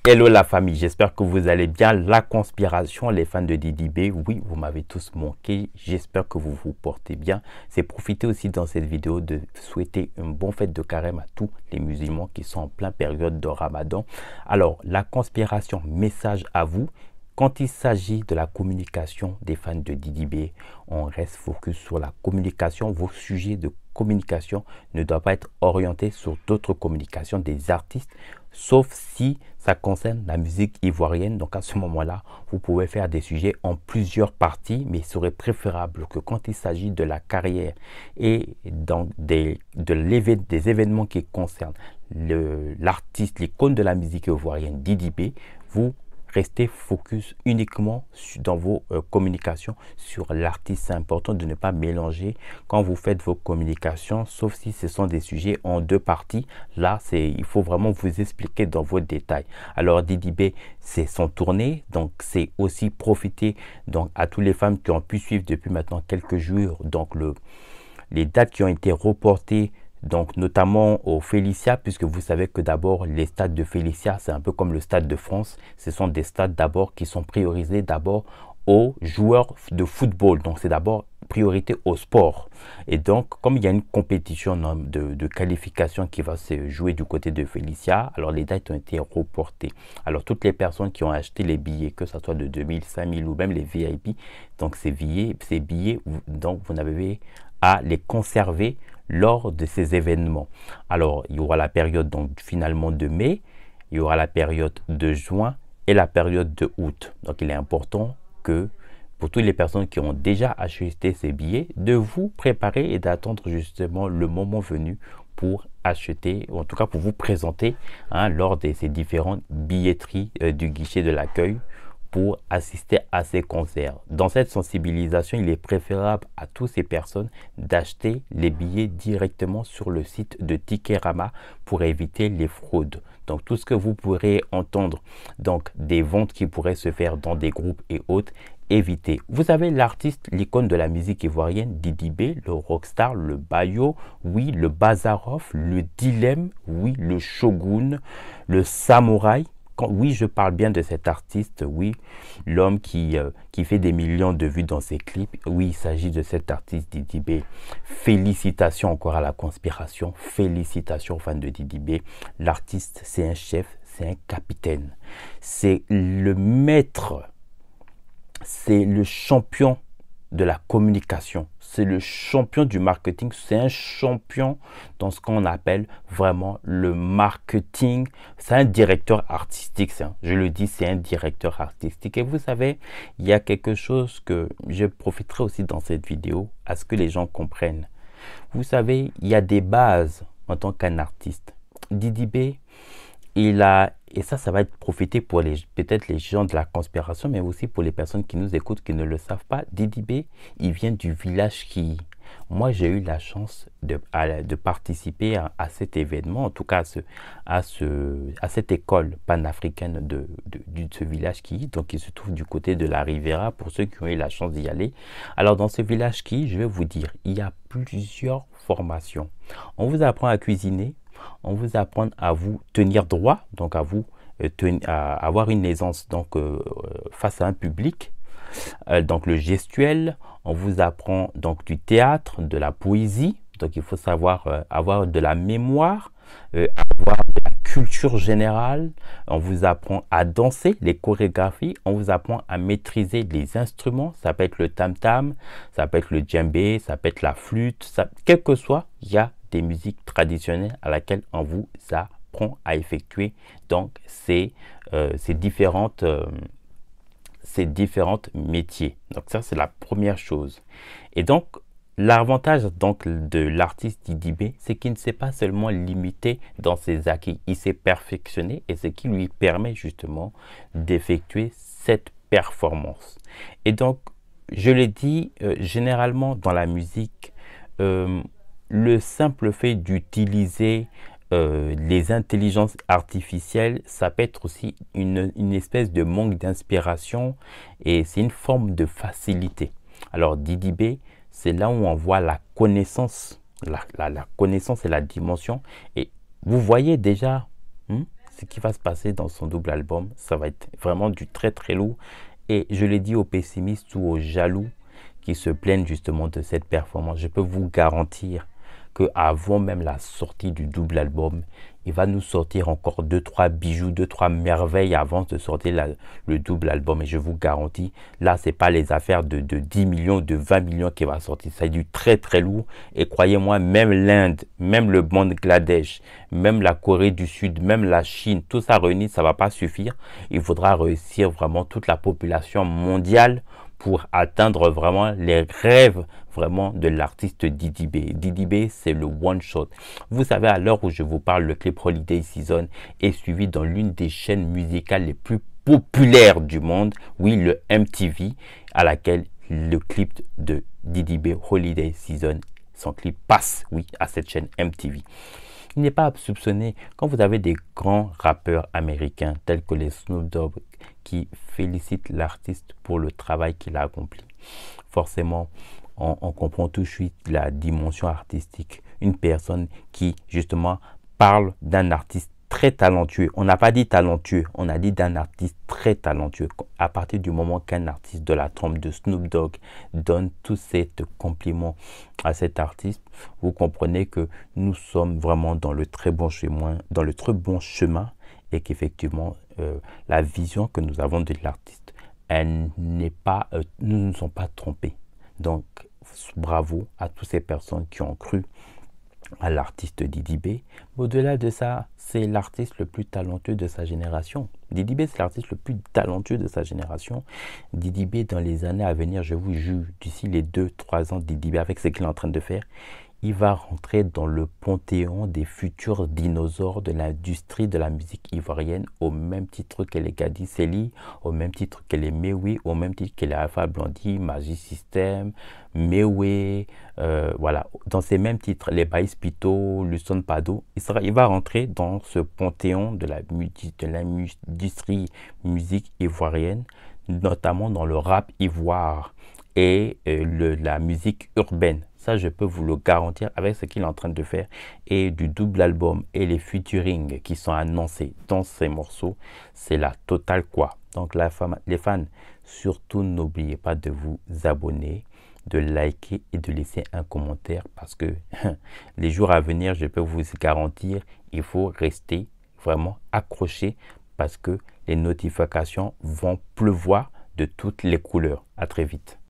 Hello la famille, j'espère que vous allez bien. La conspiration, les fans de Didi B, oui, vous m'avez tous manqué. J'espère que vous vous portez bien. C'est profiter aussi dans cette vidéo de souhaiter une bonne fête de carême à tous les musulmans qui sont en pleine période de Ramadan. Alors, la conspiration, message à vous. Quand il s'agit de la communication des fans de Didi B, on reste focus sur la communication. Vos sujets de communication ne doivent pas être orientés sur d'autres communications des artistes, sauf si ça concerne la musique ivoirienne. Donc à ce moment-là, vous pouvez faire des sujets en plusieurs parties, mais il serait préférable que quand il s'agit de la carrière et donc des événements qui concernent l'artiste, l'icône de la musique ivoirienne Didi B, vous restez focus uniquement dans vos communications sur l'artiste. C'est important de ne pas mélanger quand vous faites vos communications, sauf si ce sont des sujets en deux parties. Là, il faut vraiment vous expliquer dans vos détails. Alors, Didi B, c'est son tournée, donc c'est aussi profiter donc à toutes les femmes qui ont pu suivre depuis maintenant quelques jours donc les dates qui ont été reportées, donc notamment au Félicia, puisque vous savez que d'abord les stades de Félicia, c'est un peu comme le Stade de France. Ce sont des stades d'abord qui sont priorisés d'abord aux joueurs de football. Donc c'est d'abord priorité au sport. Et donc comme il y a une compétition de qualification qui va se jouer du côté de Félicia, alors les dates ont été reportées. Alors toutes les personnes qui ont acheté les billets, que ce soit de 2000, 5000 ou même les VIP, donc ces billets donc vous n'avez à les conserver lors de ces événements. Alors, il y aura la période donc finalement de mai, il y aura la période de juin et la période de août. Donc, il est important que pour toutes les personnes qui ont déjà acheté ces billets, de vous préparer et d'attendre justement le moment venu pour acheter, ou en tout cas pour vous présenter lors de ces différentes billetteries du guichet de l'accueil pour assister à ces concerts. Dans cette sensibilisation, il est préférable à toutes ces personnes d'acheter les billets directement sur le site de Ticketama pour éviter les fraudes. Donc tout ce que vous pourrez entendre, donc des ventes qui pourraient se faire dans des groupes et autres, évitez. Vous avez l'artiste, l'icône de la musique ivoirienne, Didi B, le rockstar, le Bayo, oui, le Bazarov, le Dilemme, oui, le Shogun, le Samouraï. Oui, je parle bien de cet artiste, oui, l'homme qui fait des millions de vues dans ses clips. Oui, il s'agit de cet artiste Didi B. Félicitations encore à la conspiration, félicitations aux fans de Didi B. L'artiste, c'est un chef, c'est un capitaine, c'est le maître, c'est le champion de la communication, c'est le champion du marketing, c'est un champion dans ce qu'on appelle vraiment le marketing. C'est un directeur artistique, je le dis, c'est un directeur artistique. Et vous savez, il y a quelque chose que je profiterai aussi dans cette vidéo à ce que les gens comprennent. Vous savez, il y a des bases en tant qu'un artiste. Didi B, et ça va être profité pour peut-être les gens de la conspiration, mais aussi pour les personnes qui nous écoutent, qui ne le savent pas. Didi B, il vient du village qui... Moi, j'ai eu la chance de participer à cet événement, en tout cas à cette école panafricaine de ce village qui, donc il se trouve du côté de la Riviera, pour ceux qui ont eu la chance d'y aller. Alors, dans ce village qui, je vais vous dire, il y a plusieurs formations. On vous apprend à cuisiner, on vous apprend à vous tenir droit, donc à vous à avoir une aisance donc, face à un public. Donc le gestuel, on vous apprend donc du théâtre, de la poésie, donc il faut savoir avoir de la mémoire, avoir de la culture générale, on vous apprend à danser, les chorégraphies, on vous apprend à maîtriser les instruments, ça peut être le tam-tam, ça peut être le djembé, ça peut être la flûte, quel que soit, il y a des musiques traditionnelles à laquelle on vous apprend à effectuer donc ces différentes métiers. Donc ça, c'est la première chose. Et donc, l'avantage donc de l'artiste Didi B, c'est qu'il ne s'est pas seulement limité dans ses acquis, il s'est perfectionné et ce qui lui permet justement d'effectuer cette performance. Et donc, je l'ai dit, généralement dans la musique, le simple fait d'utiliser les intelligences artificielles, ça peut être aussi une espèce de manque d'inspiration et c'est une forme de facilité. Alors Didi B, c'est là où on voit la connaissance, la connaissance et la dimension. Et vous voyez déjà, ce qui va se passer dans son double album, ça va être vraiment du très très lourd. Et je l'ai dit aux pessimistes ou aux jaloux qui se plaignent justement de cette performance, je peux vous garantir qu'avant même la sortie du double album, il va nous sortir encore 2-3 bijoux, 2-3 merveilles avant de sortir le double album. Et je vous garantis, là, ce n'est pas les affaires de 10 millions, de 20 millions qui va sortir. C'est du très, très lourd. Et croyez-moi, même l'Inde, même le Bangladesh, même la Corée du Sud, même la Chine, tout ça réuni, ça ne va pas suffire. Il faudra réussir vraiment toute la population mondiale pour atteindre vraiment les rêves vraiment de l'artiste Didi B. Didi B, c'est le one shot. Vous savez, à l'heure où je vous parle, le clip Holiday Season est suivi dans l'une des chaînes musicales les plus populaires du monde, oui, le MTV, à laquelle le clip de Didi B, Holiday Season, son clip passe, oui, à cette chaîne MTV. Il n'est pas à soupçonner quand vous avez des grands rappeurs américains tels que les Snoop Dogg qui félicitent l'artiste pour le travail qu'il a accompli. Forcément, on comprend tout de suite la dimension artistique. Une personne qui justement parle d'un artiste très talentueux. On n'a pas dit talentueux, on a dit d'un artiste très talentueux. À partir du moment qu'un artiste de la trempe de Snoop Dogg donne tous ces compliments à cet artiste, vous comprenez que nous sommes vraiment dans le très bon chemin, et qu'effectivement, la vision que nous avons de l'artiste, nous ne sommes pas trompés. Donc, bravo à toutes ces personnes qui ont cru à l'artiste Didi B. Au-delà de ça, c'est l'artiste le plus talentueux de sa génération. Didi B, c'est l'artiste le plus talentueux de sa génération. Didi B, dans les années à venir, je vous jure, d'ici les 2-3 ans, Didi B, avec ce qu'il est en train de faire, il va rentrer dans le panthéon des futurs dinosaures de l'industrie de la musique ivoirienne, au même titre que les Gadi Sely, au même titre que les Mewe, au même titre que les Alpha Blondy, Magic System, Mewe, voilà, dans ces mêmes titres, les Baïs Pito, Luson Pado, il va rentrer dans ce panthéon de l'industrie musique ivoirienne, notamment dans le rap ivoire et la musique urbaine. Ça, je peux vous le garantir avec ce qu'il est en train de faire. Et du double album et les featuring qui sont annoncés dans ces morceaux, c'est la totale quoi. Donc les fans, surtout n'oubliez pas de vous abonner, de liker et de laisser un commentaire parce que les jours à venir, je peux vous garantir, il faut rester vraiment accroché parce que les notifications vont pleuvoir de toutes les couleurs. À très vite.